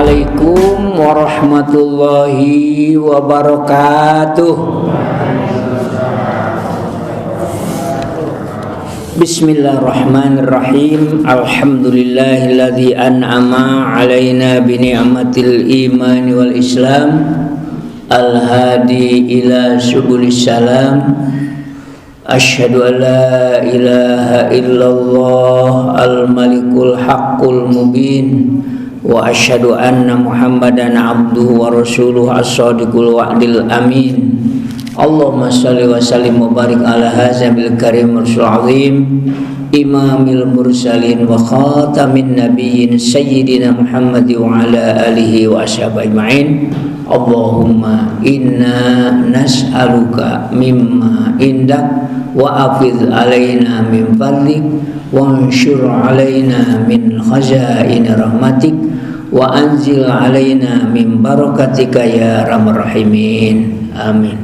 Assalamualaikum warahmatullahi wabarakatuh. Bismillahirrahmanirrahim. Alhamdulillahilladzi an'ama alaina bi ni'matil imani wal islam, al-hadi ila subulis salam. Asyhadu an la ilaha illallah al-malikul haqqul mubin, wa asyhadu anna Muhammadan abduhu wa rasuluhu as-sadiqul wa'dil amin. Allahumma shalli wa sallim wa barik ala hazabil karim rasul azim, imamil mursalin wa khatamin nabiyyin sayyidina Muhammad wa ala alihi wa ashabihi ajma'in. Allahumma inna nas'aluka mimma indak wa afiz alaina min fadlik wa anshur alaina min khazain rahmatik wa anzil alaina min barakatika ya arhamar rahimin. Amin.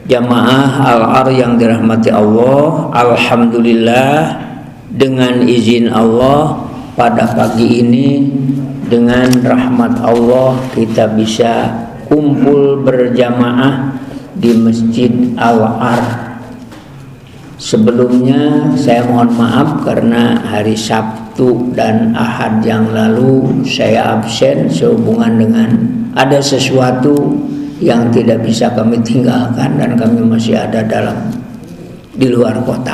Jamaah Al-Ar yang dirahmati Allah, alhamdulillah dengan izin Allah pada pagi ini dengan rahmat Allah kita bisa kumpul berjamaah di Masjid Al-Ar. Sebelumnya saya mohon maaf karena hari Sabtu dan Ahad yang lalu saya absen sehubungan dengan ada sesuatu yang tidak bisa kami tinggalkan dan kami masih ada di luar kota.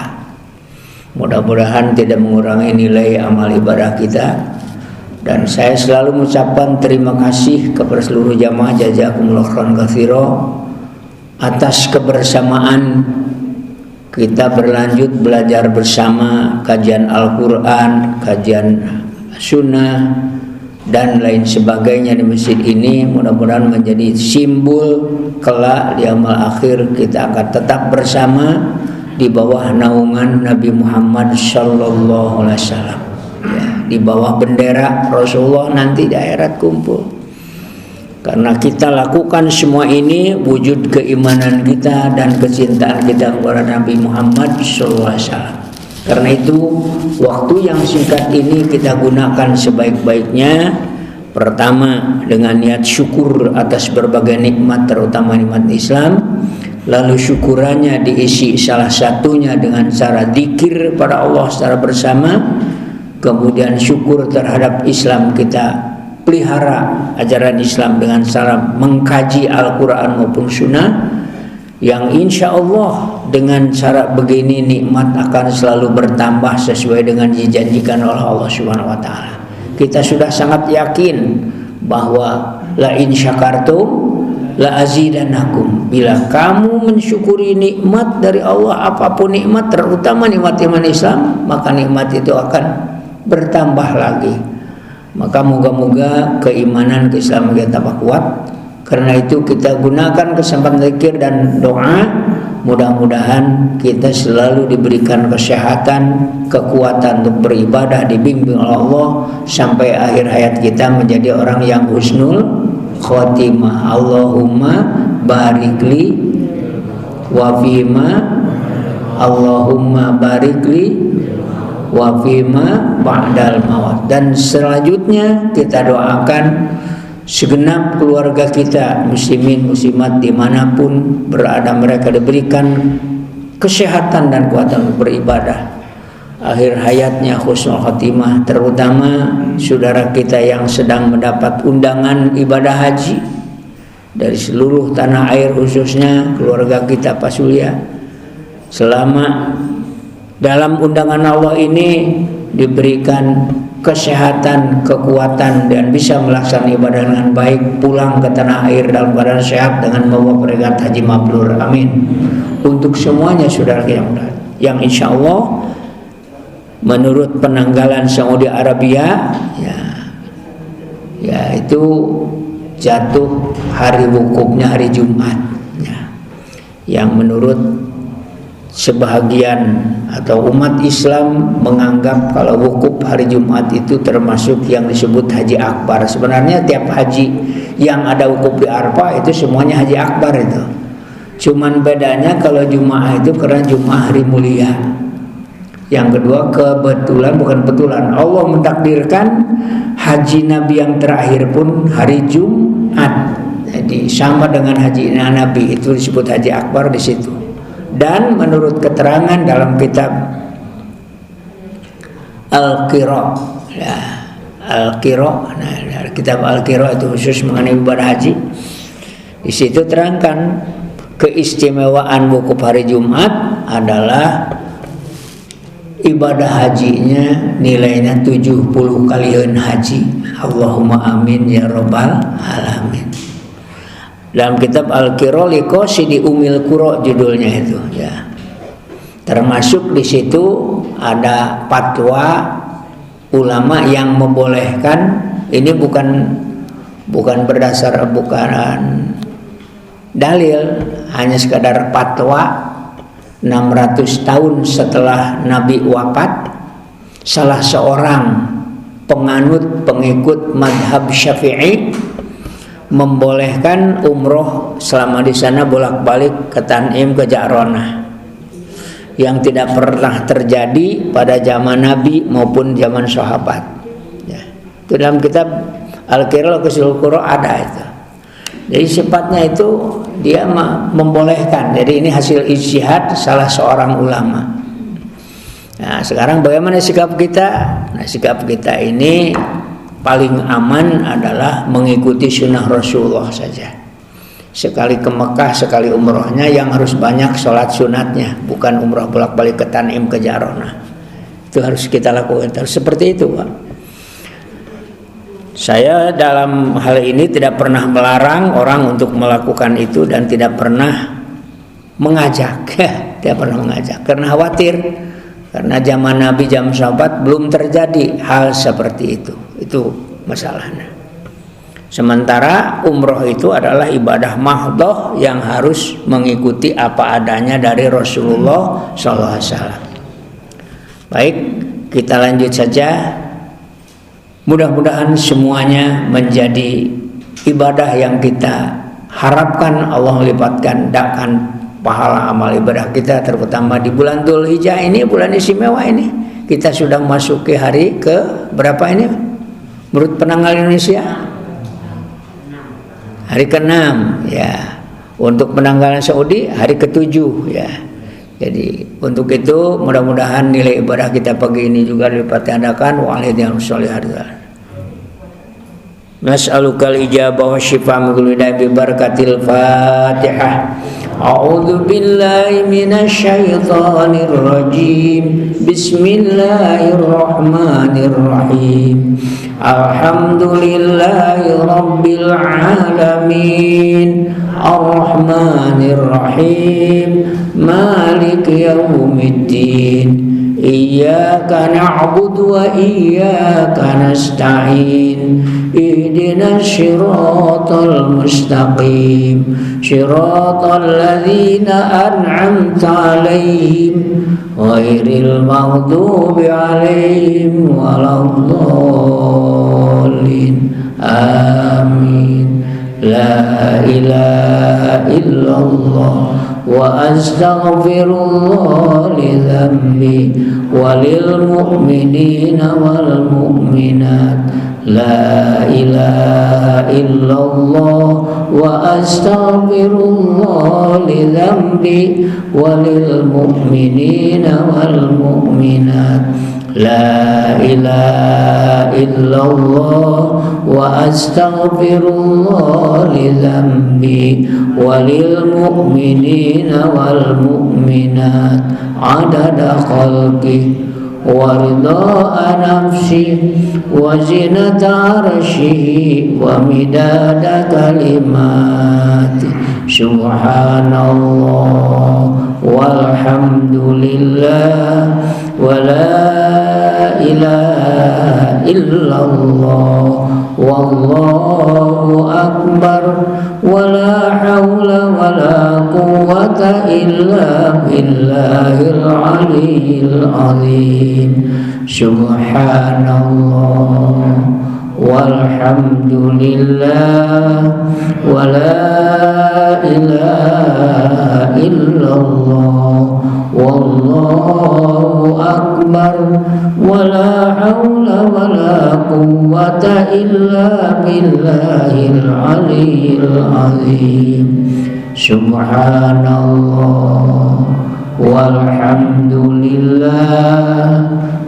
Mudah-mudahan tidak mengurangi nilai amal ibadah kita, dan saya selalu mengucapkan terima kasih kepada seluruh jamaah jazakumullah khairan katsira atas kebersamaan kita berlanjut belajar bersama kajian Al-Quran, kajian Sunnah dan lain sebagainya di masjid ini. Mudah-mudahan menjadi simbol kelak di amal akhir kita akan tetap bersama di bawah naungan Nabi Muhammad sallallahu alaihi wasallam, ya, di bawah bendera Rasulullah nanti di akhirat kumpul. Karena kita lakukan semua ini wujud keimanan kita dan kecintaan kita kepada Nabi Muhammad sallallahu alaihi wasallam. Karena itu waktu yang singkat ini kita gunakan sebaik-baiknya. Pertama dengan niat syukur atas berbagai nikmat, terutama nikmat Islam. Lalu syukurannya diisi salah satunya dengan cara zikir pada Allah secara bersama. Kemudian syukur terhadap Islam kita pelihara ajaran Islam dengan cara mengkaji Al-Quran maupun Sunnah, yang insya Allah dengan cara begini nikmat akan selalu bertambah sesuai dengan dijanjikan oleh Allah Subhanahu wa taala. Kita sudah sangat yakin bahwa la in syakartum la azidannakum. Bila kamu mensyukuri nikmat dari Allah, apapun nikmat, terutama nikmat iman Islam, maka nikmat itu akan bertambah lagi. Maka moga-moga keimanan keislaman kita tambah kuat. Karena itu kita gunakan kesempatan zikir dan doa. Mudah-mudahan kita selalu diberikan kesehatan, kekuatan untuk beribadah, dibimbing oleh Allah sampai akhir hayat kita menjadi orang yang husnul khotimah. Allahumma barikli wa fima, Allahumma barikli wa fima ba'dal maut. Dan selanjutnya kita doakan segenap keluarga kita, muslimin muslimat dimanapun berada, mereka diberikan kesehatan dan kekuatan untuk beribadah, akhir hayatnya husnul khotimah. Terutama saudara kita yang sedang mendapat undangan ibadah haji dari seluruh tanah air, khususnya keluarga kita Pak Surya, selama dalam undangan Allah ini diberikan kesehatan, kekuatan, dan bisa melaksanakan ibadah dengan baik, pulang ke tanah air dalam keadaan sehat dengan membawa peringkat haji mabrur. Amin. Untuk semuanya saudara yang insya Allah menurut penanggalan Saudi Arabia ya itu jatuh hari wukufnya hari Jumat, ya, yang menurut sebahagian atau umat Islam menganggap kalau wukuf hari Jumat itu termasuk yang disebut haji akbar. Sebenarnya tiap haji yang ada wukuf di Arafah itu semuanya haji akbar itu. Cuman bedanya kalau Jumat itu karena Jumat hari mulia, Yang kedua, kebetulan, bukan betulan, Allah mentakdirkan haji Nabi yang terakhir pun hari Jumat. Jadi sama dengan haji Nabi, itu disebut haji akbar di situ. Dan menurut keterangan dalam kitab Al-Qira, ya, Al-Qira, nah, kitab Al-Qira itu khusus mengenai ibadah haji. Di situ terangkan keistimewaan wukuf hari Jumat adalah ibadah hajinya nilainya 70 kalian haji. Allahumma amin ya rabbal alamin. Dalam kitab Al-Qira Liqosi di Umil Qura judulnya itu, ya. Termasuk di situ ada fatwa ulama yang membolehkan, ini bukan berdasar, bukan dalil, hanya sekadar fatwa. 600 tahun setelah Nabi wafat, salah seorang pengikut madhab Syafi'i membolehkan umroh selama di sana bolak-balik ke Tanim, ke Ja'ronah, yang tidak pernah terjadi pada zaman Nabi maupun zaman sahabat. Ya. Itu dalam kitab Al-Qira ada itu. Jadi sifatnya itu dia membolehkan. Jadi ini hasil ijtihad salah seorang ulama. Nah, sekarang bagaimana sikap kita? Nah, sikap kita ini paling aman adalah mengikuti sunnah Rasulullah saja. Sekali ke Mekah, sekali umrohnya yang harus banyak sholat sunatnya, bukan umroh bolak-balik ke Tanim, ke Ja'ronah. Itu harus kita lakukan. Seperti itu, Pak. Saya dalam hal ini tidak pernah melarang orang untuk melakukan itu dan tidak pernah mengajak, tidak pernah mengajak, karena khawatir, karena zaman Nabi, zaman sahabat belum terjadi hal seperti itu masalahnya. Sementara umroh itu adalah ibadah mahdhah yang harus mengikuti apa adanya dari Rasulullah SAW. Baik, kita lanjut saja. Mudah-mudahan semuanya menjadi ibadah yang kita harapkan Allah melipatkan gandakan pahala amal ibadah kita, terutama di bulan Dzulhijjah ini, bulan istimewa ini. Kita sudah memasuki hari ke berapa ini menurut penanggal Indonesia? Hari ke-6, ya. Untuk penanggalan Saudi hari ke-7, ya. Jadi untuk itu mudah-mudahan nilai ibadah kita pagi ini juga dilipat gandakan. Wa'alaikumsalam warahmatullahi wabarakatuh. Nas'alukal ijabah wa syifa min kulli da'i bi barakatil Fatihah. A'udzu billahi minasy syaithanir rajim. Bismillahirrahmanirrahim. Alhamdulillahi rabbil alamin. Ar-Rahmanir Rahim. Maliki yaumiddin. Iyyaka na'budu wa iyyaka nasta'in. Ihdinas siratal mustaqim. Siratal ladzina an'amta 'alaihim ghairil maghdubi 'alaihim waladdallin. Amin. La ilaha illallah wa astaghfirullah li dhanbi walil mu'minina wal mu'minat. La ilaha illallah wa astaghfirullah li dhanbi walil mu'minina wal mu'minat. La ilaha illallah wa astaghfirullah li dhanbi walil mu'minina wal mu'minat adada khalqi wa ridha nafsi wa zinata arsyihi wa midada kalimati. Subhanallah walhamdulillah wa la ilaha illallah wallahu akbar wa la hawla wa la quwwata illa billahil aliyyil azim. Subhanallah walhamdulillah wa la ilaha illallah wallahu akbar ولا حول ولا قوة إلا بالله العلي العظيم سبحان الله والحمد لله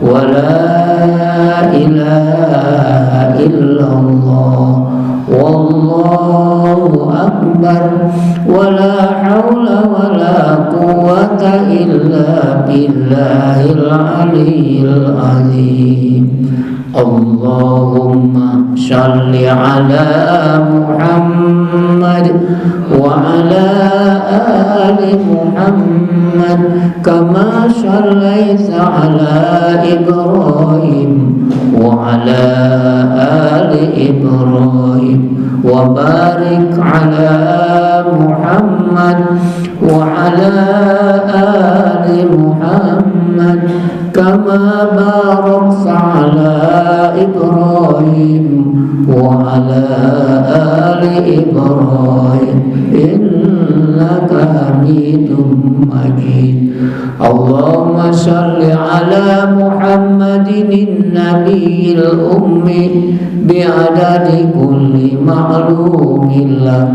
ولا إله إلا الله والله أكبر ولا حول ولا قوة إلا بالله العلي العظيم اللهم صل على محمد وعلى آل محمد كما صليت على إبراهيم وعلى آل إبراهيم وبارك على محمد وعلى آل محمد كما باركت على إبراهيم وعلى آل إبراهيم إنك حميد مجيد اللهم صل على محمد النبي الأمي بعدد كل معلوم له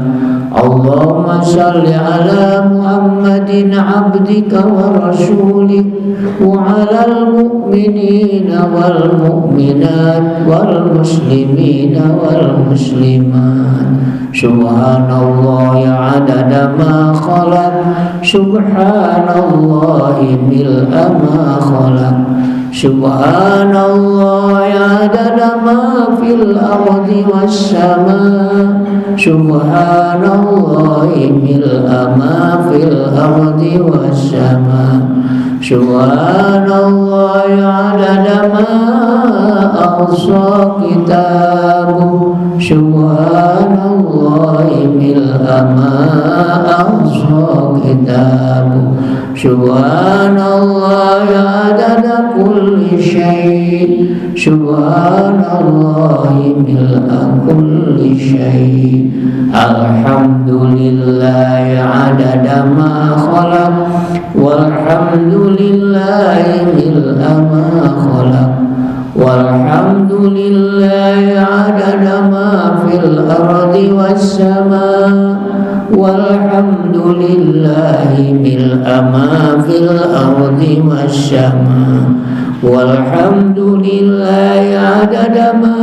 اللهم صل على محمد عبدك ورسولك وعلى المؤمنين والمؤمنات والمسلمين والمسلمات سبحان الله عدد ما خلق سبحان الله ملء ما خلق سبحان الله عدد ما في الأرض والسماء سبحان الله ملء ما في الأرض والسماء سبحان الله عدد ما أحصى كتابه سبحان الله ملء ما أحصى كتابه سبحان الله عدد كل شيء سبحان الله ملء كل شيء الحمد لله عدد ما خلق والحمد لله ملء ما خلق والحمد لله عدد ما في الأرض والسماء والحمد لله ملء ما في الأرض والسماء والحمد لله عدد ما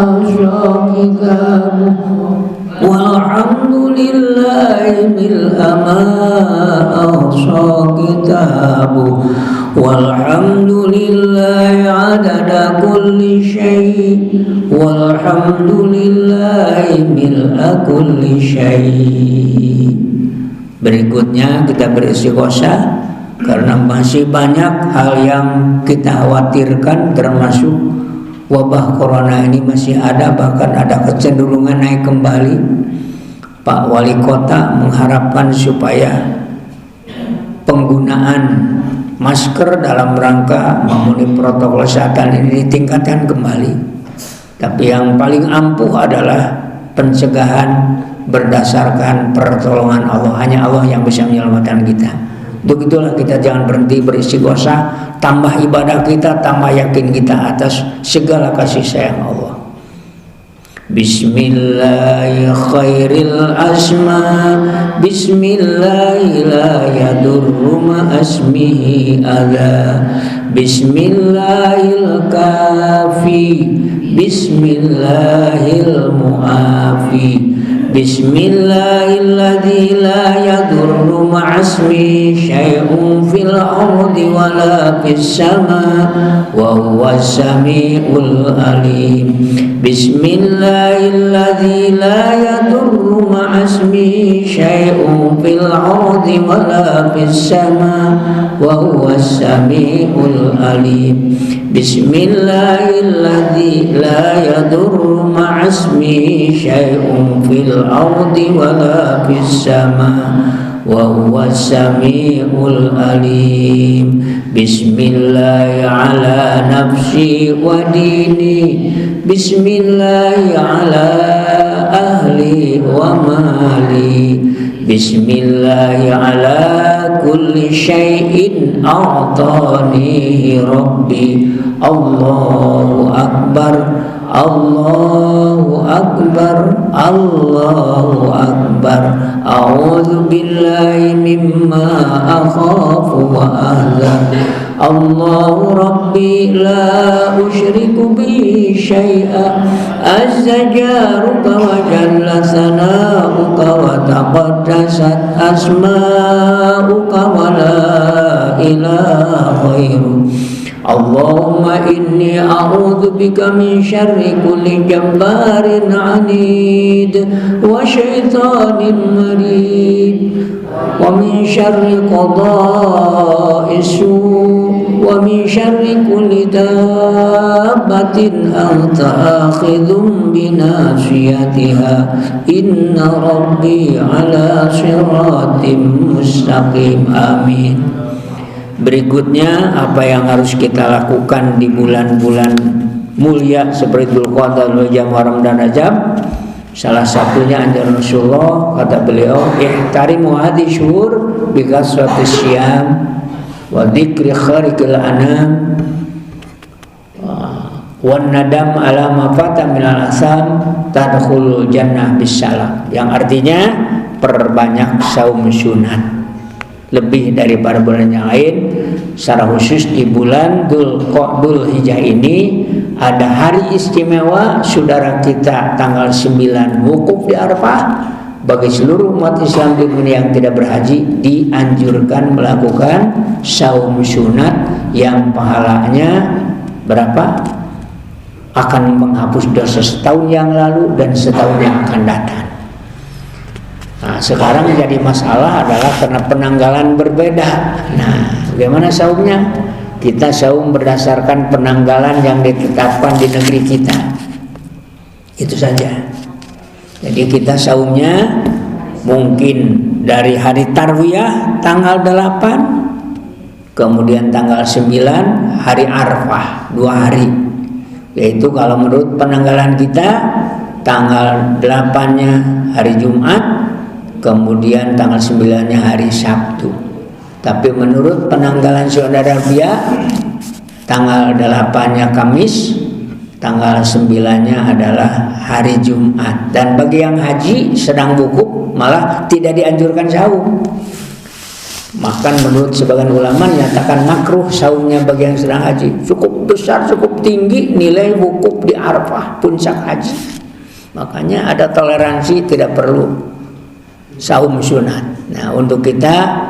أحصى كتابه والحمد لله ملء ما أحصى كتابه والحمد لله عدد كل شيء والحمد لله ملء كل شيء. Berikutnya kita beristighosa karena masih banyak hal yang kita khawatirkan, termasuk wabah corona ini masih ada, bahkan ada kecenderungan naik kembali. Pak Wali Kota mengharapkan supaya penggunaan masker dalam rangka memenuhi protokol kesehatan ini ditingkatkan kembali. Tapi yang paling ampuh adalah pencegahan berdasarkan pertolongan Allah. Hanya Allah yang bisa menyelamatkan kita. Untuk itulah kita jangan berhenti beristighosa, tambah ibadah kita, tambah yakin kita atas segala kasih sayang Allah. Bismillahi khairil asma, Bismillahi la yadurru ma asmihi adha, Bismillahil kafi, Bismillahil muafi, Bismillahilladzi la yadurru ma'asmi syai'un fil ardi wala fis sama wa huwas samiul alim. Bismillahilladzi la yadurru ma'asmi syai'un fil ardi wala fis sama wa huwas samiul alim. Bismillahilladzi la yadurru ma'asmi syai'un fil ardi wala fis sama wa huwas samiul alim. Bismillah ala nafsi wa dini, Bismillah ala ahli wa mali, Bismillahi ala kulli syai'in a'tanihi Rabbi. Allahu Akbar, Allahu Akbar, Allahu Akbar. A'udzu billahi mimma akhafu wa ahzan. Allahu Rabbi la usyriku bihi syai'a. Azza jaruka wa jalla sana'uka wa taqaddasat asma'uka wa la ilaha ghairu. Allahumma inni a'udzu bika min syarri kulli jabbarin 'anid wa syaitanin marid wa min syarri qada'is su' wa min syarri kulli dabbatin anta akhidhum bi nasiyatiha inna rabbi 'ala siratim mustaqim. Amin. Berikutnya apa yang harus kita lakukan di bulan-bulan mulia seperti Dzulqa'dah, Dzulhijjah, Muharram dan Rajab. Salah satunya anjuran Rasulullah, kata beliau, ihtarimu hadhihi syuhur bi kasrati syiyam wa dzikri khariqil anam wa nadam ala ma fata minal asam tadkhulul jannah bisalam. Yang artinya perbanyak saum sunat lebih daripada bulan yang lain. Secara khusus di bulan Dzulhijjah ini ada hari istimewa. Saudara kita tanggal 9 wukuf di Arafah. Bagi seluruh umat Islam di dunia yang tidak berhaji dianjurkan melakukan saum sunat yang pahalanya berapa? Akan menghapus dosa setahun yang lalu dan setahun yang akan datang. Nah, sekarang jadi masalah adalah karena penanggalan berbeda. Nah, bagaimana saumnya? Kita saum berdasarkan penanggalan yang ditetapkan di negeri kita. Itu saja. Jadi kita saumnya mungkin dari hari Tarwiyah tanggal 8, kemudian tanggal 9 hari Arafah, 2 hari. Yaitu kalau menurut penanggalan kita tanggal 8-nya hari Jumat, kemudian tanggal 9-nya hari Sabtu. Tapi menurut penanggalan Saudi Arabia tanggal 8-nya Kamis, tanggal 9-nya adalah hari Jumat. Dan bagi yang haji sedang wukuf malah tidak dianjurkan saum. Bahkan menurut sebagian ulama menyatakan makruh saumnya bagi yang sedang haji. Cukup besar, cukup tinggi nilai wukuf di Arafah puncak haji. Makanya ada toleransi, tidak perlu saum sunat. Nah, untuk kita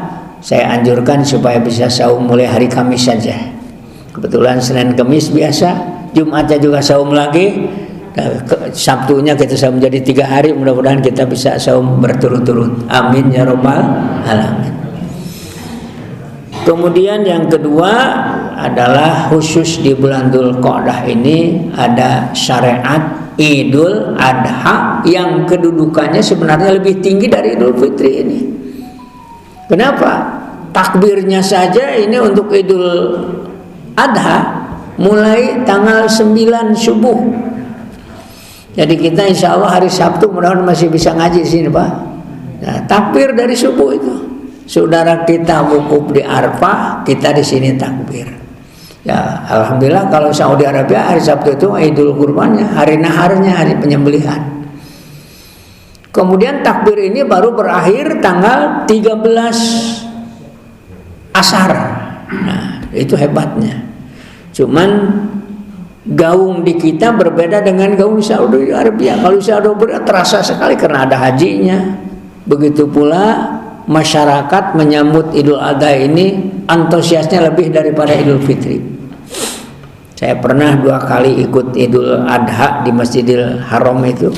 saya anjurkan supaya bisa saum mulai hari Kamis saja. Kebetulan Senin Kamis biasa, Jumatnya juga saum lagi, Sabtunya kita saum jadi 3 hari. Mudah-mudahan kita bisa saum berturut-turut. Amin ya rabbal alamin. Kemudian yang kedua adalah khusus di bulan Dzulqa'dah ini ada syariat Idul Adha yang kedudukannya sebenarnya lebih tinggi dari Idul Fitri ini. Kenapa? Takbirnya saja ini untuk Idul Adha mulai tanggal 9 subuh. Jadi kita insya Allah hari Sabtu mudah-mudahan masih bisa ngaji di sini, Pak. Nah, takbir dari subuh itu. Saudara kita wukuf di Arafah, kita di sini takbir. Ya, alhamdulillah kalau Saudi Arabia hari Sabtu itu Idul Kurbannya, hari naharnya, hari penyembelihan. Kemudian takbir ini baru berakhir tanggal 13 Ashar. Nah, itu hebatnya. Cuman gaung di kita berbeda dengan gaung Saudi Arabia. Kalau Saudi Arabia terasa sekali karena ada hajinya. Begitu pula masyarakat menyambut Idul Adha ini antusiasnya lebih daripada Idul Fitri. Saya pernah 2 kali ikut Idul Adha di Masjidil Haram itu.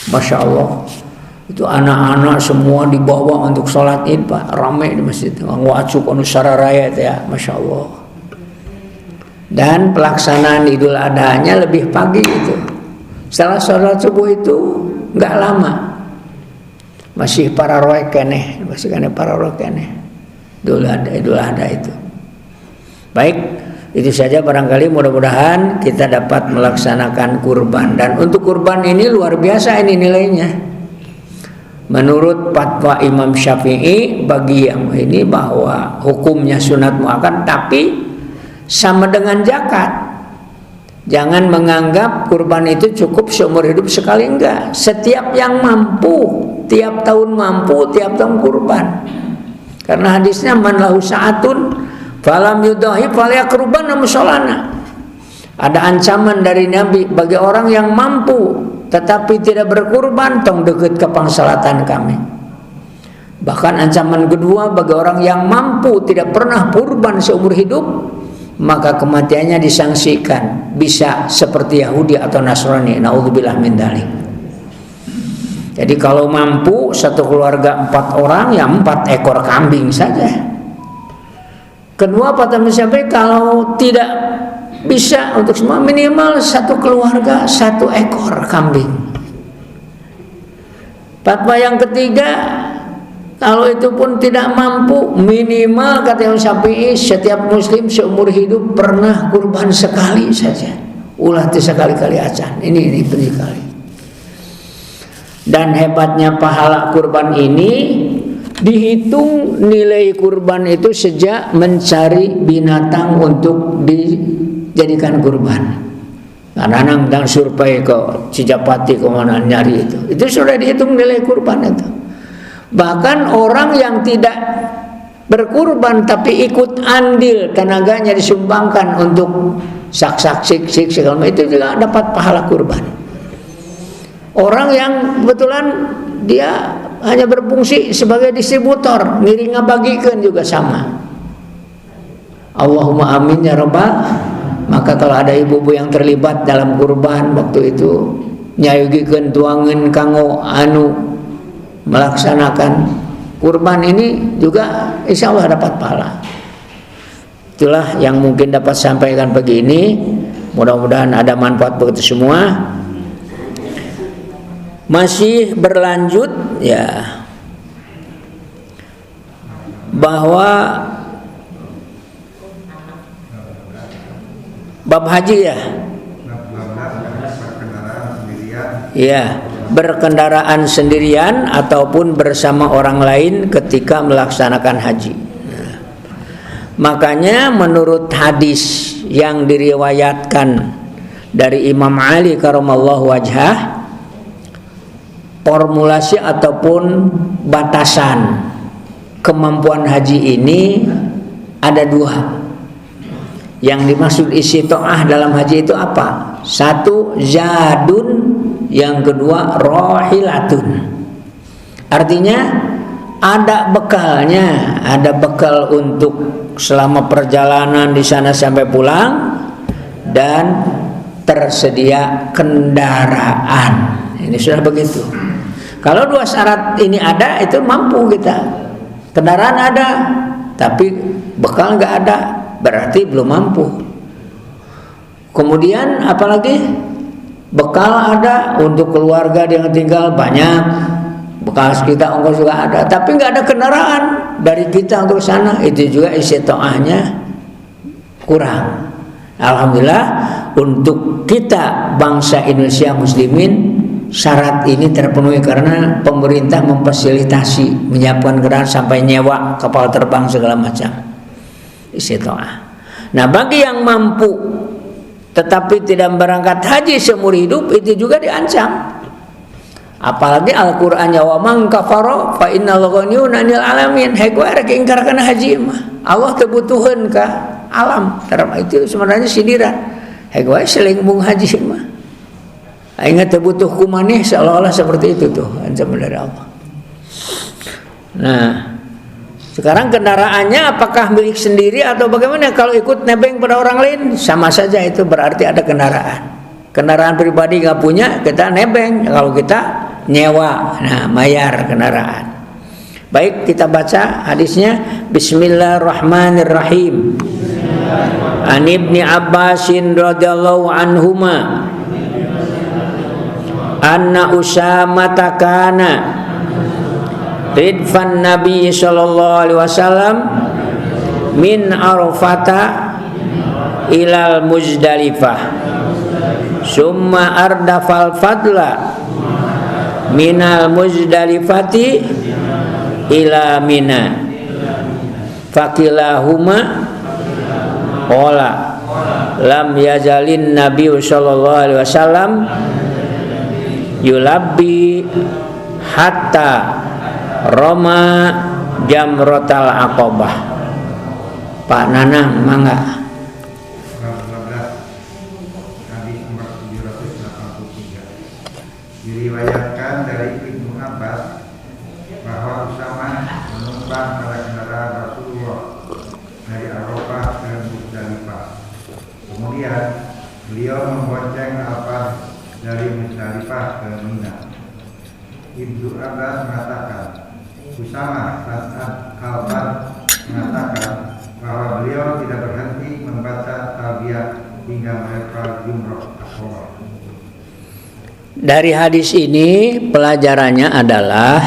Masya Allah, itu anak-anak semua dibawa untuk sholat id, Pak. Ramai di masjid. Ngwacuk anu sararaya itu ya, Masya Allah. Dan pelaksanaan Idul Adha-nya lebih pagi itu. Setelah sholat subuh itu nggak lama, masih pararoy keneh, masih kene pararoy keneh. Idul Adha itu. Baik, itu saja barangkali, mudah-mudahan kita dapat melaksanakan kurban. Dan untuk kurban ini luar biasa ini nilainya. menurut fatwa Imam Syafi'i bagi yang ini bahwa hukumnya sunat muakkad tapi sama dengan zakat. Jangan menganggap kurban itu cukup seumur hidup sekali, enggak. Setiap yang mampu, tiap tahun mampu, tiap tahun kurban. Karena hadisnya man lahu sa'atun falam yudahi falyaqruban musallana. Ada ancaman dari Nabi bagi orang yang mampu tetapi tidak berkurban, tong deket ke pangsalatan kami. Bahkan ancaman kedua bagi orang yang mampu tidak pernah kurban seumur hidup, maka kematiannya disangsikan, bisa seperti Yahudi atau Nasrani. Naudzubillah min dzalik. Jadi kalau mampu satu keluarga 4 orang, ya 4 ekor kambing saja. Kedua, kata Syafi'i, kalau tidak bisa untuk semua, minimal satu keluarga 1 ekor kambing. Fatwa yang ketiga, kalau itu pun tidak mampu, minimal kata Imam Syafi'i setiap muslim seumur hidup pernah kurban sekali saja. Ulah sekali-kali acan. Ini penting sekali. Dan hebatnya pahala kurban ini, dihitung nilai kurban itu sejak mencari binatang untuk dijadikan kurban. Anak-anak dan survei ke Cijapati kemana nyari itu sudah dihitung nilai kurban itu. Bahkan orang yang tidak berkurban tapi ikut andil, tenaganya disumbangkan untuk sak-sak sik segala macam, itu juga dapat pahala kurban. Orang yang kebetulan dia hanya berfungsi sebagai distributor, ngiring ngabagikan juga sama. Allahumma amin ya rabbal. Maka kalau ada ibu-ibu yang terlibat dalam kurban waktu itu, nyayugikeun tuangeun kanggo anu melaksanakan kurban ini juga insya Allah dapat pahala. Itulah yang mungkin dapat sampaikan pagi ini. Mudah-mudahan ada manfaat buat semua. Masih berlanjut ya, bahwa bab haji ya, berkendaraan sendirian ataupun bersama orang lain ketika melaksanakan haji. Nah, makanya menurut hadis yang diriwayatkan dari Imam Ali karamallahu wajhah, formulasi ataupun batasan kemampuan haji ini ada 2. Yang dimaksud istita'ah dalam haji itu apa? 1 zadun, yang kedua rohilatun. Artinya ada bekalnya, ada bekal untuk selama perjalanan di sana sampai pulang, dan tersedia kendaraan. Ini sudah begitu. Kalau 2 syarat ini ada, itu mampu kita. Kendaraan ada, tapi bekal nggak ada, berarti belum mampu. Kemudian apalagi? Bekal ada untuk keluarga yang tinggal banyak, bekal kita ongkos juga ada, tapi nggak ada kendaraan dari kita untuk sana, itu juga istita'ahnya kurang. Alhamdulillah untuk kita bangsa Indonesia muslimin syarat ini terpenuhi karena pemerintah memfasilitasi menyiapkan kendaraan sampai nyewa kapal terbang segala macam. Istita'ah. Nah, bagi yang mampu tetapi tidak berangkat haji seumur hidup, itu juga diancam. Apalagi Al-Qur'an wa man kafara fa innal ghaniyun 'anil alamin. Hego rek ingkar kana haji mah. Allah teu butuheun ka alam. Itu sebenarnya sindiran. Hego seling mung haji mah. Ingat teu butuh ku maneh, seolah-olah seperti itu tuh ancaman dari Allah. Nah, sekarang kendaraannya apakah milik sendiri atau bagaimana? Kalau ikut nebeng pada orang lain, sama saja, itu berarti ada kendaraan. Kendaraan pribadi nggak punya, kita nebeng. Kalau kita nyewa, nah bayar kendaraan. Baik, kita baca hadisnya. Bismillahirrahmanirrahim. An Ibni Abbasin radhiyallahu anhuma anna Usama takana ridfan Nabi sallallahu alaihi wasallam min Arafata ilal Muzdalifah summa ardafal fadla minal Muzdalifati ila Mina fakilahuma qala lam yazalin Nabi sallallahu alaihi wasallam yulabbi hatta Roma jamrotal aqobah. Pak Nanang, mangga. Diriwayatkan dari Ibnu Abbas bahwa Usamah menumpang pada kendaraan Rasulullah dari Arafah ke Muzdalifah. Kemudian beliau membonceng Alfah dari Muzdalifah ke Mina. Ibnu Abbas mengatakan, Usamah dan Alfah mengatakan bahwa beliau tidak berhenti membaca talbiyah hingga melempar jumroh Aqobah. Dari hadis ini pelajarannya adalah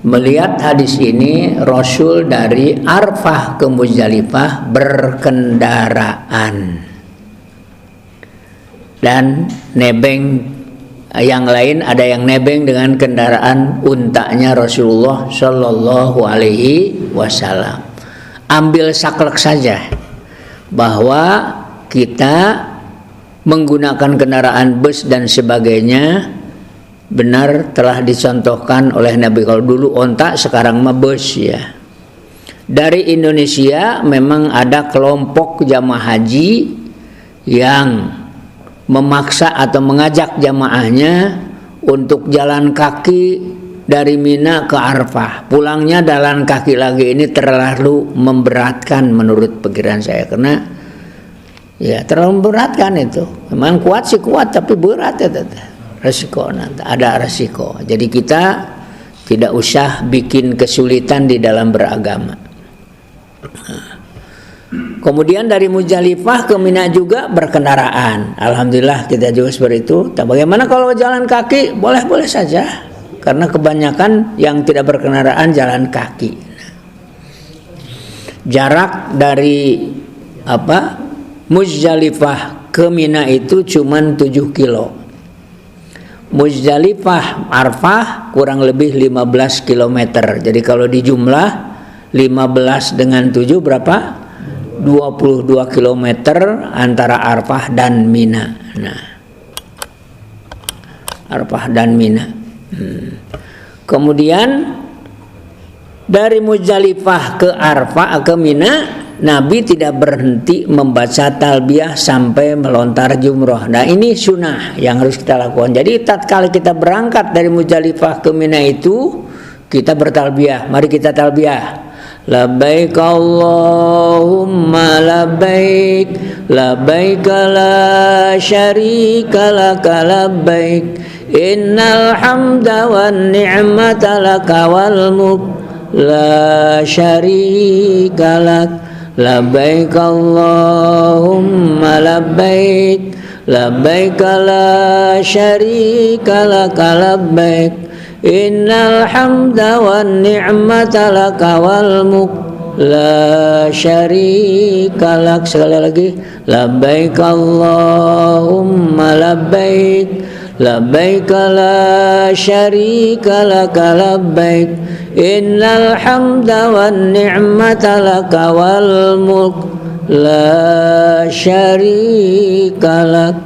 melihat hadis ini Rasul dari Arfah ke Muzdalifah berkendaraan dan nebeng, yang lain ada yang nebeng dengan kendaraan untanya Rasulullah Shallallahu Alaihi Wasallam. Ambil saklek saja bahwa kita menggunakan kendaraan bus dan sebagainya benar telah dicontohkan oleh Nabi. Kalau dulu onta, sekarang mah bus ya. Dari Indonesia memang ada kelompok jamaah haji yang memaksa atau mengajak jamaahnya untuk jalan kaki dari Mina ke Arfah. Pulangnya jalan kaki lagi, ini terlalu memberatkan menurut pikiran saya, karena ya terlalu memberatkan itu. Memang kuat sih kuat, tapi berat ya, resiko nanti ada resiko. Jadi kita tidak usah bikin kesulitan di dalam beragama. Kemudian dari Muzdalifah ke Mina juga berkendaraan. Alhamdulillah kita juga seperti itu. Bagaimana kalau jalan kaki? Boleh-boleh saja, karena kebanyakan yang tidak berkendaraan jalan kaki. Jarak dari Muzdalifah ke Mina itu cuma 7 kilo. Muzdalifah Arfah kurang lebih 15 km. Jadi kalau dijumlah 15 dengan 7 berapa? 22 km antara Arfah dan Mina. Nah, Arfah dan Mina. Kemudian dari Muzdalifah ke Arfah ke Mina, Nabi tidak berhenti membaca talbiyah sampai melontar jumroh. Nah, ini sunnah yang harus kita lakukan. Jadi tatkala kita berangkat dari Muzdalifah ke Mina itu, kita bertalbiyah. Mari kita talbiyah. Labbaik Allahumma labbaik, labbaik la syarika laka labbaik, innal hamda wan ni'mata laka wal mulk la syarika lak. Labbaik Allahumma labbaik, labbaik la syarika laka labbaik, innal hamda wan ni'mata laka wal mulk la syarika lak. Sekali lagi, labbaik Allahumma labbaik, labbaik la syarika laka labbaik, innal hamda wan ni'mata laka wal mulk la syarika lak.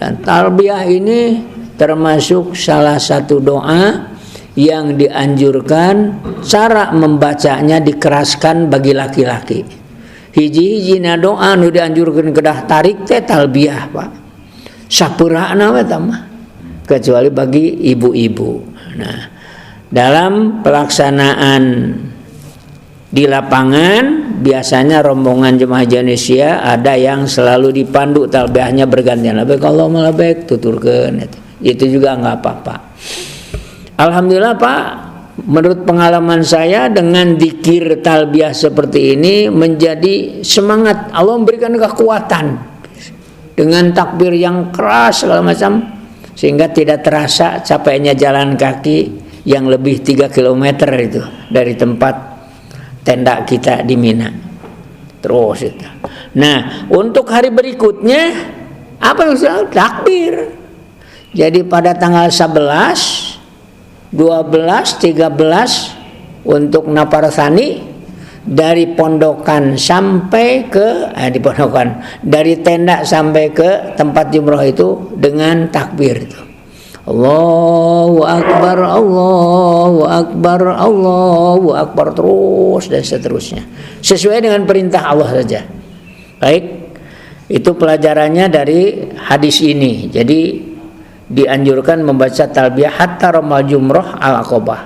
Dan talbiyah ini termasuk salah satu doa yang dianjurkan. Cara membacanya dikeraskan bagi laki-laki. Hiji-hijina doa nu dianjurkan kedah tarik teh talbiyah, Pak. Sapeurana we tah, kecuali bagi ibu-ibu. Nah, dalam pelaksanaan di lapangan biasanya rombongan jemaah Indonesia ada yang selalu dipandu talbiyahnya bergantian. Labbaik Allahumma labbaik, tuturkeun itu juga nggak apa-apa. Alhamdulillah Pak, menurut pengalaman saya dengan dzikir talbiyah seperti ini menjadi semangat. Allah memberikan kekuatan dengan takbir yang keras segala macam, sehingga tidak terasa capeknya jalan kaki yang lebih 3 km itu dari tempat tenda kita di Mina. Terus itu. Nah, untuk hari berikutnya apa yang takbir. Jadi pada tanggal 11, 12, 13 untuk nafar tsani dari pondokan sampai ke di pondokan, dari tenda sampai ke tempat jumroh itu dengan takbir itu. Allahu Akbar, Allahu Akbar, Allahu Akbar, terus dan seterusnya. Sesuai dengan perintah Allah saja. Baik, itu pelajarannya dari hadis ini. Jadi dianjurkan membaca talbiyah hatta ramal jumroh al-aqabah.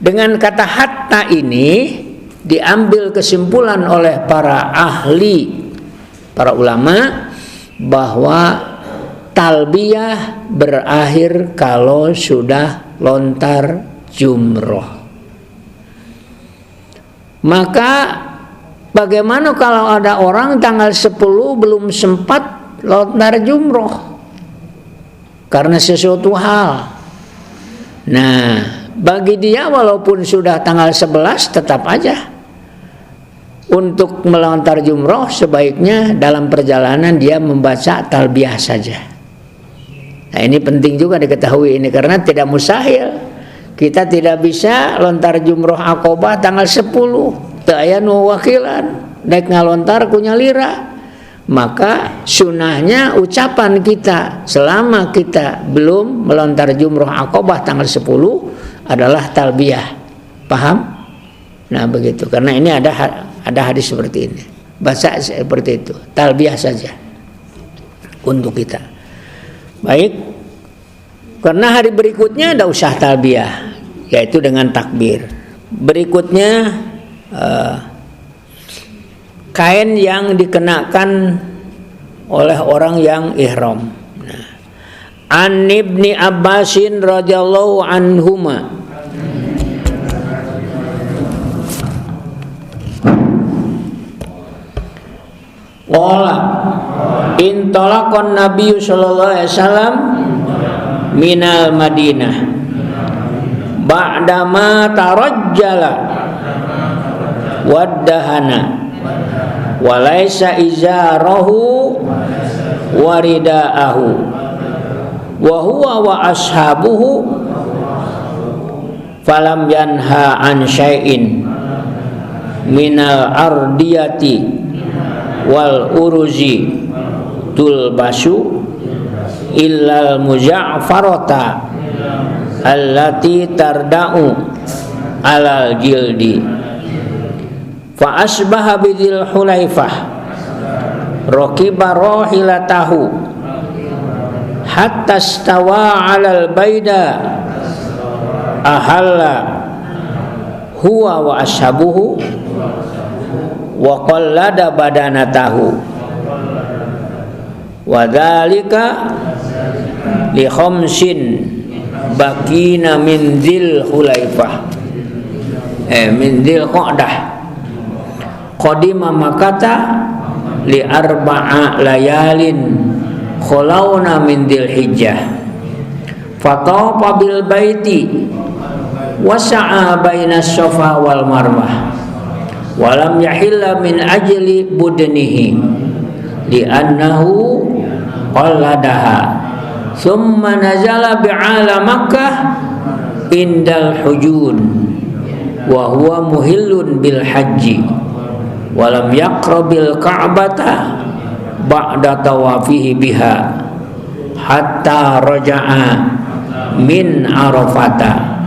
Dengan kata hatta ini diambil kesimpulan oleh para ahli, para ulama, bahwa talbiyah berakhir kalau sudah lontar jumroh. Maka bagaimana kalau ada orang tanggal 10 belum sempat lontar jumroh karena sesuatu hal? Nah, bagi dia walaupun sudah tanggal 11 tetap aja untuk melontar jumroh sebaiknya dalam perjalanan dia membaca talbiyah saja. Nah, ini penting juga diketahui ini, karena tidak mustahil kita tidak bisa lontar jumroh Aqabah tanggal 10. Teu aya nu wakilan daek ngalontar ku nyalira. Maka sunahnya ucapan kita selama kita belum melontar jumroh Aqabah tanggal 10 adalah talbiyah. Paham? Nah, begitu. Karena ini ada hadis seperti ini. Baca seperti itu. Talbiyah saja untuk kita. Baik. Karena hari berikutnya tidak usah talbiyah, yaitu dengan takbir. Berikutnya kain yang dikenakan oleh orang yang ihram. Nah, An Ibni Abbasin radhiyallahu anhuma qala intalaqan Nabi sallallahu alaihi wasallam minal Madinah ba'dama tarajjala waddahana walaysa izarahu waridaahu wa huwa wa ashabuhu falam yanha an syai'in minal ardiyati wal uruzi tulbasu illal muja'farata allati tarda'u alal jildi fa asbaha bidil hulaifah raqiba rahilatahu hatta stawa alal baida ahalla huwa wa ashabuhu wa qallada badanatahu wa dzalika li khamsin bakina min dzil hulaifah min dzil qa'dah qadima makata li arba'a layalin khulawna min dzil hijjah fatafa bil baiti wasa'a bainas safa wal marwah walam yahilla min ajli budnihi li'annahu qalladaha thumma nazala bi'ala Makkah indal hujun wa huwa muhillun bil haji walam yaqrabil ka'bata ba'da tawafihi biha hatta raja'a min arafata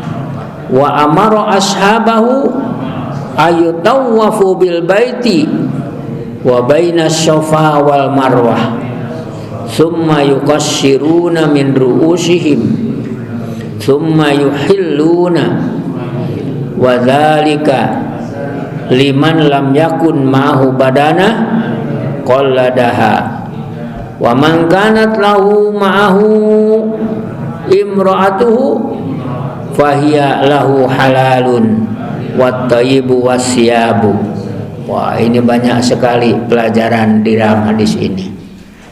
wa amara ashabahu ayutawafu bil baiti wa bainas safa wal marwah thumma yuqassiruna min ru'usihim thumma yuhilluna wa dzalika liman lam yakun ma'ahu badana qalladaha wa man kanat lahu ma'ahu imra'atuhu fahiya lahu halalun wat thayyibu wasyabu. Wah, ini banyak sekali pelajaran di dalam hadis ini.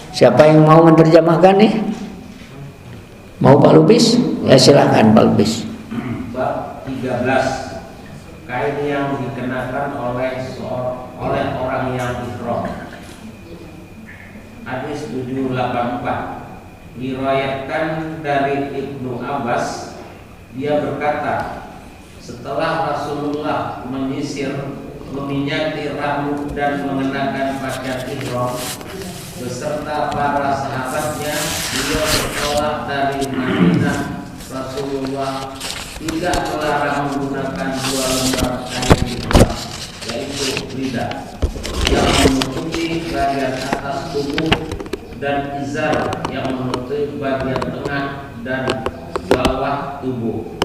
Siapa yang mau menerjemahkan nih? Mau Pak Lubis? Ya silakan Pak Lubis. Bab 13. Kain yang dikenakan oleh orang yang ihram. Hadis 784. Diriwayatkan dari Ibnu Abbas, dia berkata, setelah Rasulullah menyisir, meminyaki rambut dan mengenakan pakaian ihram beserta para sahabatnya, beliau bertolak dari Madinah. Rasulullah tidak melarang menggunakan 2 lembar kain ihram, yaitu lidah yang menutupi bagian atas tubuh dan izar yang menutupi bagian tengah dan bawah tubuh,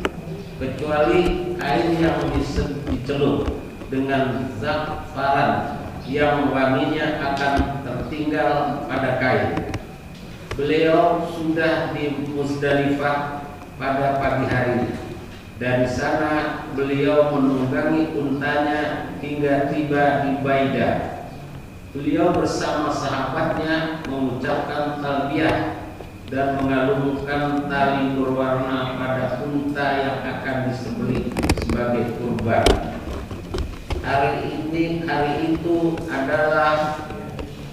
kecuali kain yang dicelup dengan za'faran yang wanginya akan tertinggal pada kain. Beliau sudah di Musdalifah pada pagi hari. Dari sana beliau menunggangi untanya hingga tiba di Baidah. Beliau bersama sahabatnya mengucapkan talbiyah dan mengalungkan tali berwarna pada unta yang akan disembelih sebagai kurban. Hari itu adalah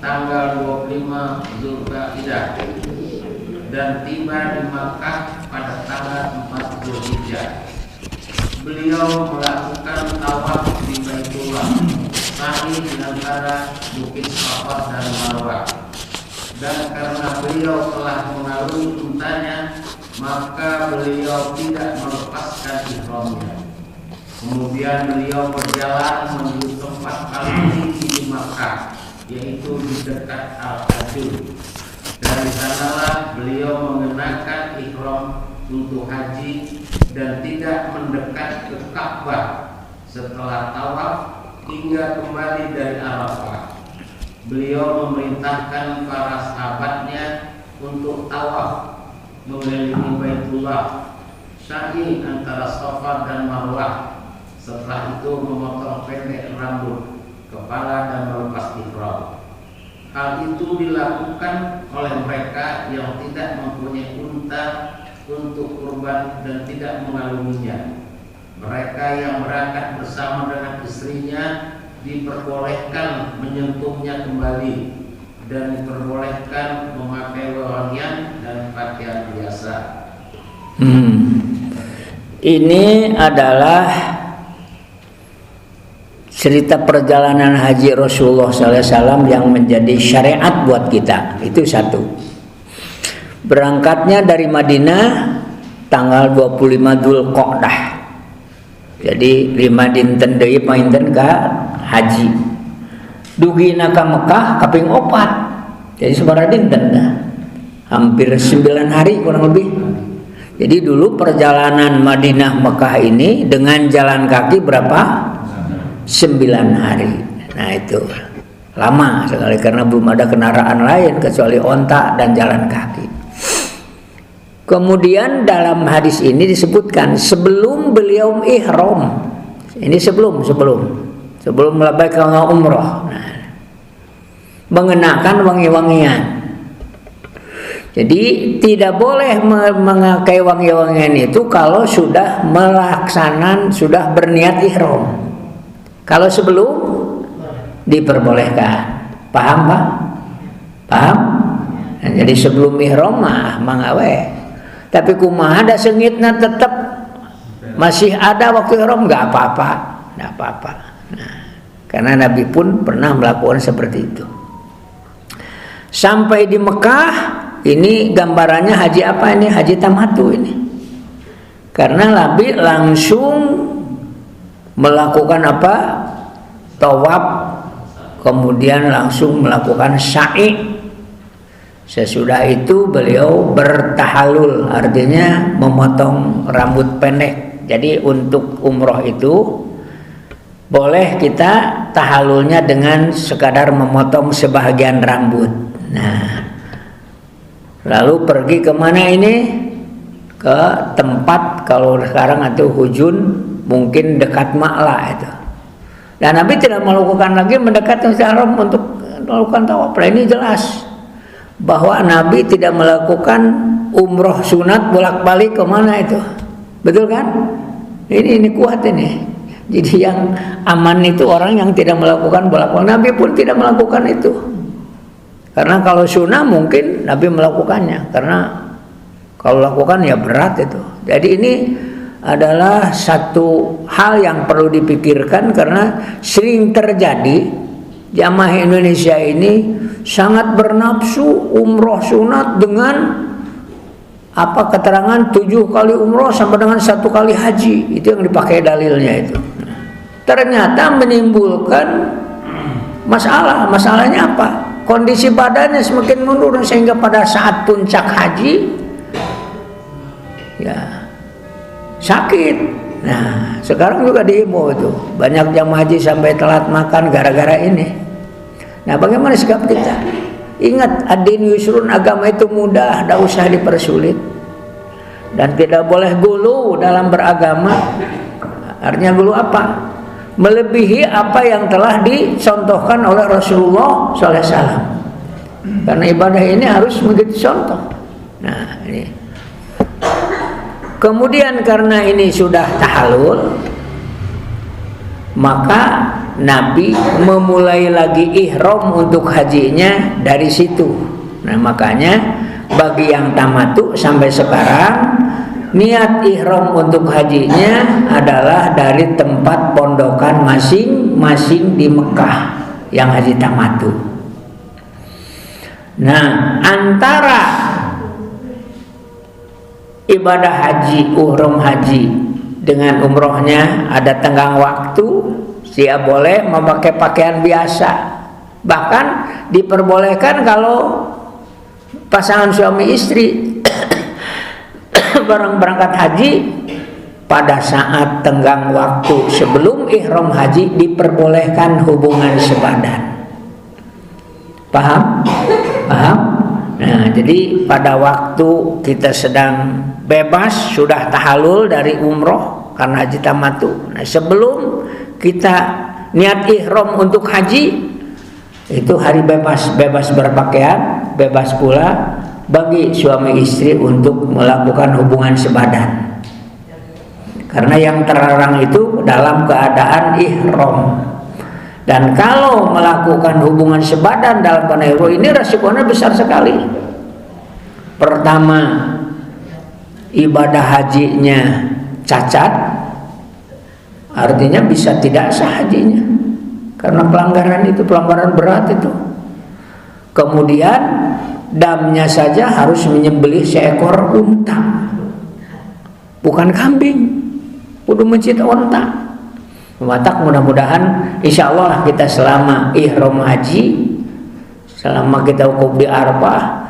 tanggal 25 Zulqa'dah dan tiba di Makkah pada tanggal 4 Zulhijjah. Beliau melakukan tawaf di Baitullah, sa'i di antara bukit Safa dan Marwah. Dan karena beliau telah mengarungi untanya, maka beliau tidak melepaskan ihramnya. Kemudian beliau berjalan menuju tempat paling tinggi di Makkah, yaitu di dekat Al-Hajjul. Dari sanalah beliau mengenakan ihram untuk haji dan tidak mendekat ke Ka'bah. Setelah tawaf hingga kembali dari Arafah, beliau memerintahkan para sahabatnya untuk tawaf mengelilingi Baitullah, sa'i antara Safa dan Marwah. Setelah itu memotong pendek rambut kepala dan melepas ihram. Hal itu dilakukan oleh mereka yang tidak mempunyai unta untuk kurban dan tidak mengalunginya. Mereka yang berangkat bersama dengan istrinya diperbolehkan menyentuhnya kembali dan diperbolehkan memakai wewangian dan pakaian biasa. Ini adalah cerita perjalanan haji Rasulullah SAW yang menjadi syariat buat kita. Itu satu. Berangkatnya dari Madinah tanggal 25 Dzulqa'dah. Jadi 5 dinten deui painten ka haji. Dugina ka Mekah kaping 4. Jadi sabaraha dinten dah. Hampir 9 hari kurang lebih. Jadi dulu perjalanan Madinah Mekah ini dengan jalan kaki berapa? 9 hari. Nah itu lama sekali karena belum ada kendaraan lain kecuali onta dan jalan kaki. Kemudian dalam hadis ini disebutkan sebelum beliau ihram. Ini sebelum labbaik umrah. Nah, mengenakan wangi-wangian. Jadi tidak boleh memakai wangi-wangian itu kalau sudah sudah berniat ihram. Kalau sebelum diperbolehkan. Paham, Pak? Paham? Nah, jadi sebelum ihram mah mangawe. Tapi kumaha ada sengitna tetap masih ada waktu ihram enggak apa-apa. Nah, karena Nabi pun pernah melakukan seperti itu. Sampai di Mekah, ini gambarannya haji apa ini? Haji tamattu ini. Karena Nabi langsung melakukan apa? Tawaf, kemudian langsung melakukan sa'i. Sesudah itu beliau bertahallul, artinya memotong rambut pendek. Jadi untuk umroh itu boleh kita tahallulnya dengan sekadar memotong sebahagian rambut. Nah, lalu pergi kemana ini? Ke tempat kalau sekarang itu Hujun, mungkin dekat Ma'la itu. Dan Nabi tidak melakukan lagi mendekati Masjidil Haram untuk melakukan tawaf. Ini jelas bahwa Nabi tidak melakukan umroh sunat bolak-balik kemana itu, betul kan? Ini kuat ini. Jadi yang aman itu orang yang tidak melakukan bolak-balik. Nabi pun tidak melakukan itu. Karena kalau sunnah mungkin Nabi melakukannya, karena kalau lakukan ya berat itu. Jadi ini adalah satu hal yang perlu dipikirkan, karena sering terjadi jamaah Indonesia ini sangat bernafsu umroh sunat dengan keterangan 7 kali umroh sama dengan 1 kali haji. Itu yang dipakai dalilnya itu. Ternyata menimbulkan masalah. Masalahnya apa? Kondisi badannya semakin menurun sehingga pada saat puncak haji ya sakit. Nah, sekarang juga diimbau itu banyak jamaah haji sampai telat makan gara-gara ini. Nah, bagaimana sikap kita? Ingat, ad-din yusrun, agama itu mudah, tidak usah dipersulit. Dan tidak boleh gulu dalam beragama. Artinya gulu apa? Melebihi apa yang telah dicontohkan oleh Rasulullah SAW. Karena ibadah ini harus menjadi contoh. Nah, ini. Kemudian karena ini sudah tahallul, maka Nabi memulai lagi ihram untuk hajinya dari situ. Nah, makanya bagi yang tamattu sampai sekarang, niat ihram untuk hajinya adalah dari tempat pondokan masing-masing di Mekah yang haji tamattu. Nah, antara ibadah haji, uhram haji dengan umrohnya ada tenggang waktu. Dia boleh memakai pakaian biasa, bahkan diperbolehkan kalau pasangan suami istri bareng berangkat haji, pada saat tenggang waktu sebelum ihram haji diperbolehkan hubungan sebadan. Paham? Paham? Nah, jadi pada waktu kita sedang bebas, sudah tahallul dari umroh karena haji tamattu. Nah, sebelum kita niat ihram untuk haji, itu hari bebas berpakaian, bebas pula bagi suami istri untuk melakukan hubungan sebadan. Karena yang terlarang itu dalam keadaan ihram. Dan kalau melakukan hubungan sebadan dalam keadaan ihram, ini resikonya besar sekali. Pertama, ibadah hajinya cacat, artinya bisa tidak sah hajinya, karena pelanggaran berat itu. Kemudian damnya saja harus menyembelih seekor unta, bukan kambing, kudu mencit unta. Matak mudah-mudahan insya Allah kita selama ihram haji, selama kita wukuf di Arafah,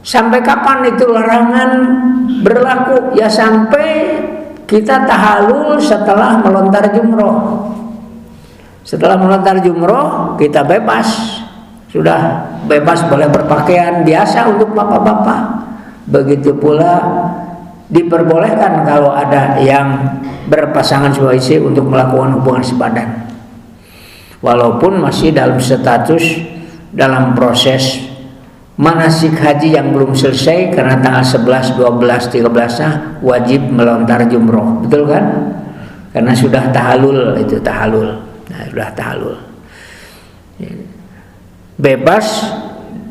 sampai kapan itu larangan berlaku? Ya sampai kita tahallul setelah melontar jumroh. Setelah melontar jumroh kita bebas, sudah bebas boleh berpakaian biasa untuk bapak-bapak. Begitu pula diperbolehkan kalau ada yang berpasangan suami istri untuk melakukan hubungan sebadan, walaupun masih dalam status dalam proses manasik haji yang belum selesai, karena tanggal 11, 12, 13 wajib melontar jumroh, betul kan? Karena sudah tahallul, itu tahallul. Nah, sudah tahallul, bebas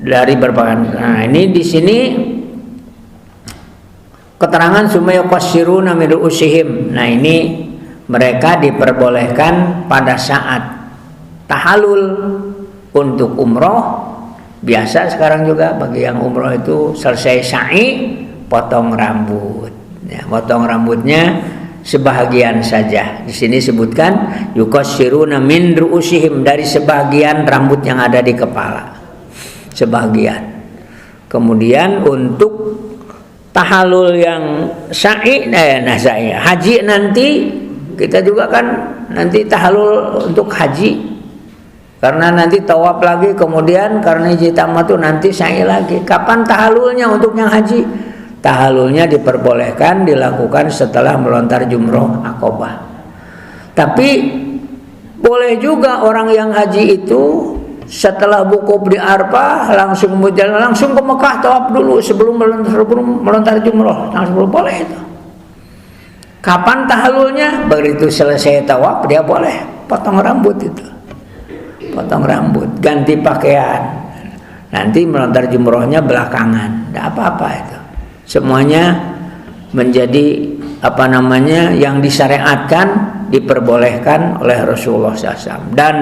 dari berpakaian. Nah, ini di sini keterangan sumaya qashiruna min ru'usihim. Nah, ini mereka diperbolehkan pada saat tahallul untuk umroh. Biasa sekarang juga bagi yang umroh itu selesai sa'i, potong rambut. Ya, potong rambutnya sebahagian saja. Di sini sebutkan yuqashiruna min ru'usihim, dari sebagian rambut yang ada di kepala, sebagian. Kemudian untuk tahallul yang sa'i, sa'i haji nanti kita juga kan nanti tahallul untuk haji. Karena nanti tawaf lagi, kemudian karena haji tamattu nanti sa'i lagi. Kapan tahallulnya untuk yang haji? Tahallulnya diperbolehkan dilakukan setelah melontar jumroh Aqabah. Tapi boleh juga orang yang haji itu setelah wukuf di Arafah langsung berjalan langsung ke Mekah, tawaf dulu sebelum melontar jumroh. Langsung boleh itu. Kapan tahallulnya? Begitu selesai tawaf dia boleh potong rambut itu. Potong rambut, ganti pakaian. Nanti melontar jumrohnya belakangan, tidak apa-apa itu. Semuanya menjadi yang disyariatkan, diperbolehkan oleh Rasulullah SAW. Dan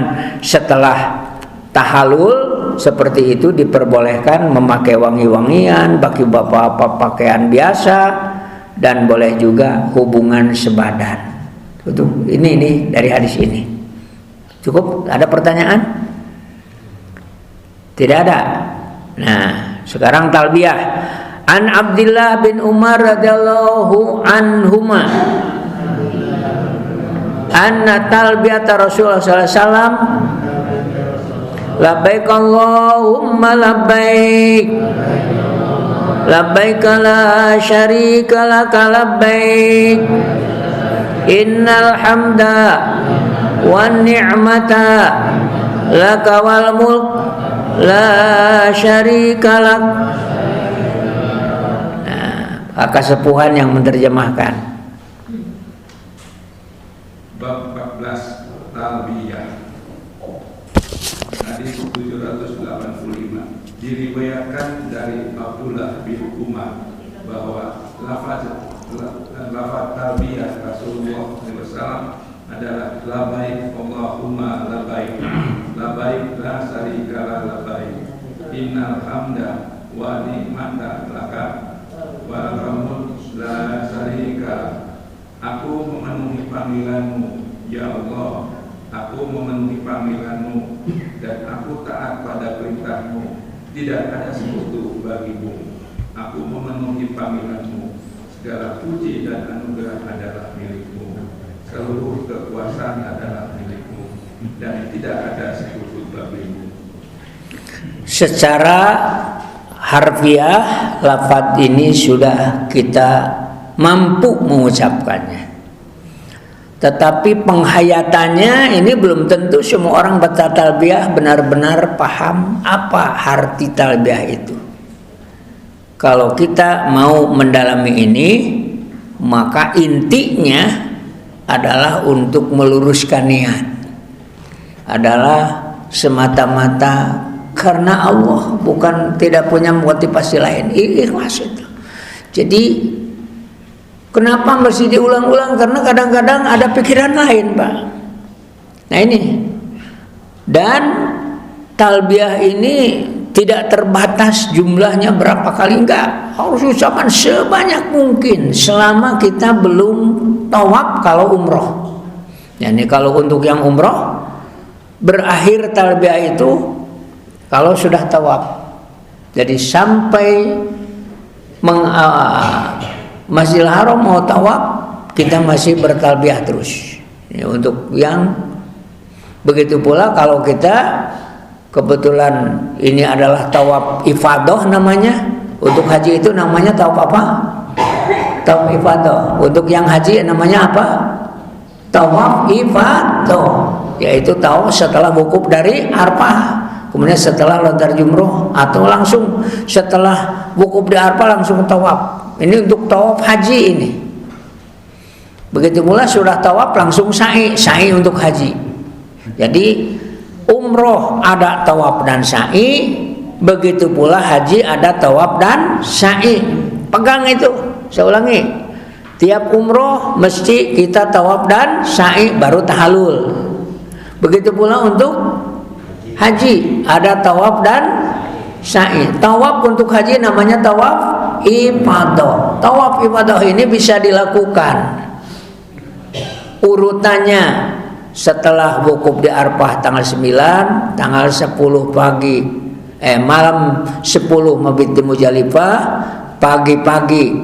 setelah tahallul seperti itu diperbolehkan memakai wangi-wangian, bagi bapak-bapak pakaian biasa, dan boleh juga hubungan sebadan. Ini dari hadis ini. Cukup? Ada pertanyaan? Tidak ada. Nah, sekarang talbiyah. An Abdullah bin Umar radhiyallahu anhuma anna talbiyata Rasulullah sallallahu alaihi wasallam labbaik Allahumma labbaik labbaik la syarika laka labbaik innal hamda wan ni'mata laka wal mulk la syarika lak. Kesepuhan yang menerjemahkan. Bab 14 Talbiyah. Hadis 785 diriwayatkan dari Abdullah bin Umar bahwa lafaz talbiyah Rasulullah SAW adalah labbaik Allahumma labbaik labbaik la syarika labbaik innal hamda wa ni'mata laka wal la syarika. Aku memenuhi panggilanmu ya Allah, aku memenuhi panggilanmu dan aku taat pada perintahmu, tidak ada sekutu bagimu. Aku memenuhi panggilanmu, segala puji dan anugerah adalah milikmu, seluruh kekuasaan adalah milikmu, dan tidak ada sekutu bagimu. Secara harfiah lafaz ini sudah kita mampu mengucapkannya, tetapi penghayatannya ini belum tentu semua orang baca talbiyah benar-benar paham apa arti talbiyah itu. Kalau kita mau mendalami ini, maka intinya adalah untuk meluruskan niat, adalah semata-mata karena Allah, bukan tidak punya motivasi lain. Ikhlas itu. Jadi kenapa mesti diulang-ulang? Karena kadang-kadang ada pikiran lain, Pak. Nah ini. Dan talbiyah ini tidak terbatas jumlahnya berapa kali, enggak. Harus ucapan sebanyak mungkin selama kita belum tawaf kalau umroh. Yani kalau untuk yang umroh berakhir talbiyah itu kalau sudah tawaf. Jadi sampai Masjidil Haram mau tawaf, kita masih bertalbiyah terus. Ini untuk yang begitu pula kalau kita kebetulan ini adalah tawaf ifadah namanya. Untuk haji itu namanya tawaf apa? Tawaf ifadah. Untuk yang haji namanya apa? Tawaf ifadah, yaitu tawaf setelah wukuf dari Arafah. Kemudian setelah lontar jumroh atau langsung setelah wukuf di Arafah langsung tawaf. Ini untuk tawaf haji ini. Begitu pula sudah tawaf langsung sa'i untuk haji. Jadi umroh ada tawaf dan sa'i, begitu pula haji ada tawaf dan sa'i. Pegang itu, saya ulangi. Tiap umroh mesti kita tawaf dan sa'i baru tahallul. Begitu pula untuk haji ada tawaf dan sa'i. Tawaf untuk haji namanya tawaf ifadah. Tawaf ifadah ini bisa dilakukan urutannya setelah wukuf di Arafah tanggal 9, tanggal 10 pagi, malam 10 mabit di Muzdalifah, pagi-pagi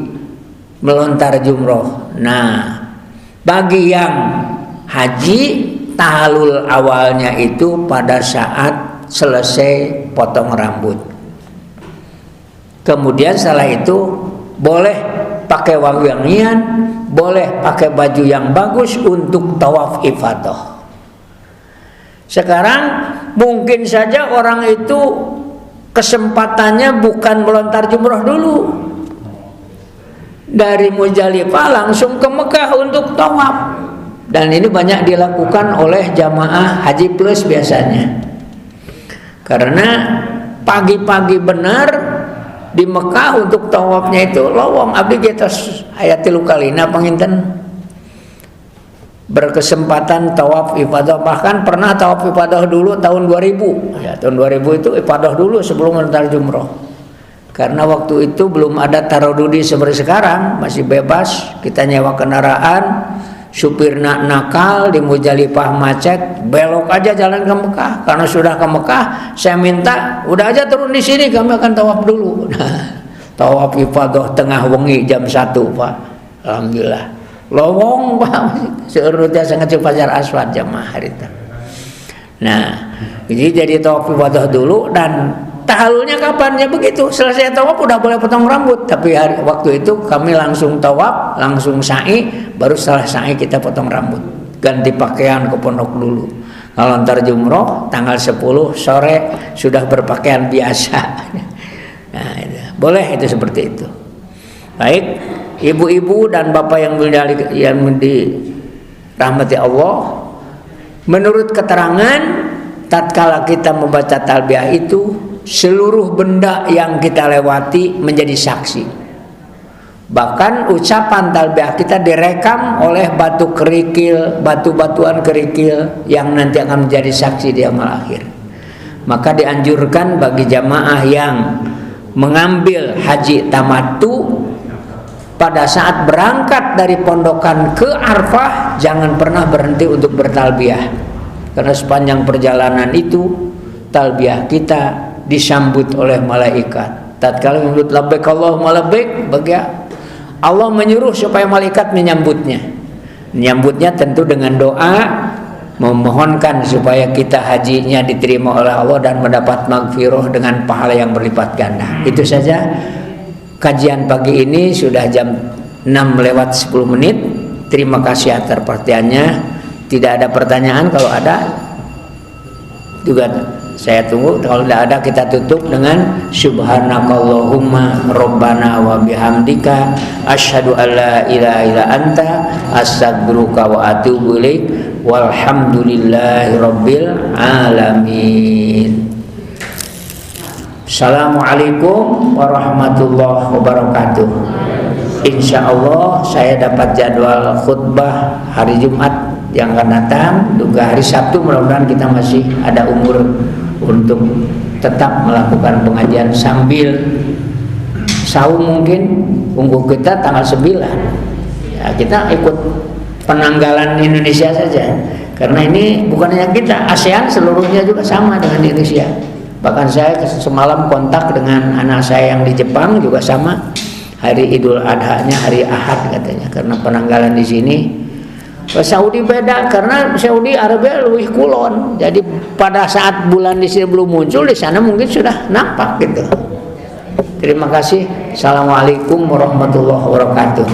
melontar jumroh. Nah, bagi yang haji tahallul awalnya itu pada saat selesai potong rambut. Kemudian setelah itu boleh pakai wangi-wangian, boleh pakai baju yang bagus untuk tawaf ifadah. Sekarang mungkin saja orang itu kesempatannya bukan melontar jumroh dulu, dari Muzdalifah langsung ke Mekah untuk tawaf. Dan ini banyak dilakukan oleh jamaah haji plus biasanya. Karena pagi-pagi benar di Mekah untuk tawafnya itu lowong abdi getos aya 3 kalina panginten berkesempatan tawaf ifadah, bahkan pernah tawaf ifadah dulu tahun 2000 ya, tahun 2000 itu ifadah dulu sebelum mentar jumroh, karena waktu itu belum ada tarodudi seperti sekarang, masih bebas kita nyewa kendaraan, supir nakal di Muzdalifah macet, belok aja jalan ke Mekah. Karena sudah ke Mekah, saya minta udah aja turun di sini, kami akan tawaf dulu. Nah, tawaf ifadah tengah wengi jam 1 Pak, alhamdulillah lowong Pak, seurutnya sangat Fajar Aswad jamaah hari itu. Nah, jadi tawaf ifadah dulu, dan tahalulnya kapan ya begitu, selesai tawaf udah boleh potong rambut, tapi waktu itu kami langsung tawaf, langsung sa'i, baru setelah sa'i kita potong rambut, ganti pakaian ke pondok dulu. Kalau ntar jumroh tanggal 10 sore sudah berpakaian biasa. Nah, itu. Boleh itu seperti itu. Baik, ibu-ibu dan bapak yang dirahmati Allah, menurut keterangan tatkala kita membaca talbiyah itu, seluruh benda yang kita lewati menjadi saksi. Bahkan ucapan talbiyah kita direkam oleh batu kerikil, batu-batuan kerikil yang nanti akan menjadi saksi di amal akhir. Maka dianjurkan bagi jamaah yang mengambil haji tamattu, pada saat berangkat dari pondokan ke Arfah jangan pernah berhenti untuk bertalbiyah, karena sepanjang perjalanan itu talbiyah kita disambut oleh malaikat. Tatkala menyebut labbaik Allahumma labbaik, bagi Allah menyuruh supaya malaikat menyambutnya tentu dengan doa, memohonkan supaya kita hajinya diterima oleh Allah dan mendapat maghfirah dengan pahala yang berlipat ganda. Itu saja kajian pagi ini, sudah jam 6:10. Terima kasih atas perhatiannya. Tidak ada pertanyaan, kalau ada juga saya tunggu. Kalau tidak ada kita tutup dengan subhanakallahumma rabbana wa bihamdika asyhadu an la ilaha illa anta astaghfiruka wa atubu ilaik walhamdulillahi rabbil alamin. Assalamualaikum warahmatullahi wabarakatuh. Insya Allah saya dapat jadwal khutbah hari Jumat yang akan datang, juga hari Sabtu mudah-mudahan kita masih ada umur untuk tetap melakukan pengajian sambil saum. Mungkin tunggu kita tanggal 9 ya, kita ikut penanggalan Indonesia saja, karena ini bukan hanya kita, ASEAN seluruhnya juga sama dengan Indonesia. Bahkan saya semalam kontak dengan anak saya yang di Jepang, juga sama, hari Idul Adha-nya hari Ahad katanya, karena penanggalan di sini. Saudi beda, karena Saudi Arabia lebih kulon. Jadi pada saat bulan di sini belum muncul, di sana mungkin sudah nampak gitu. Terima kasih. Assalamualaikum warahmatullahi wabarakatuh.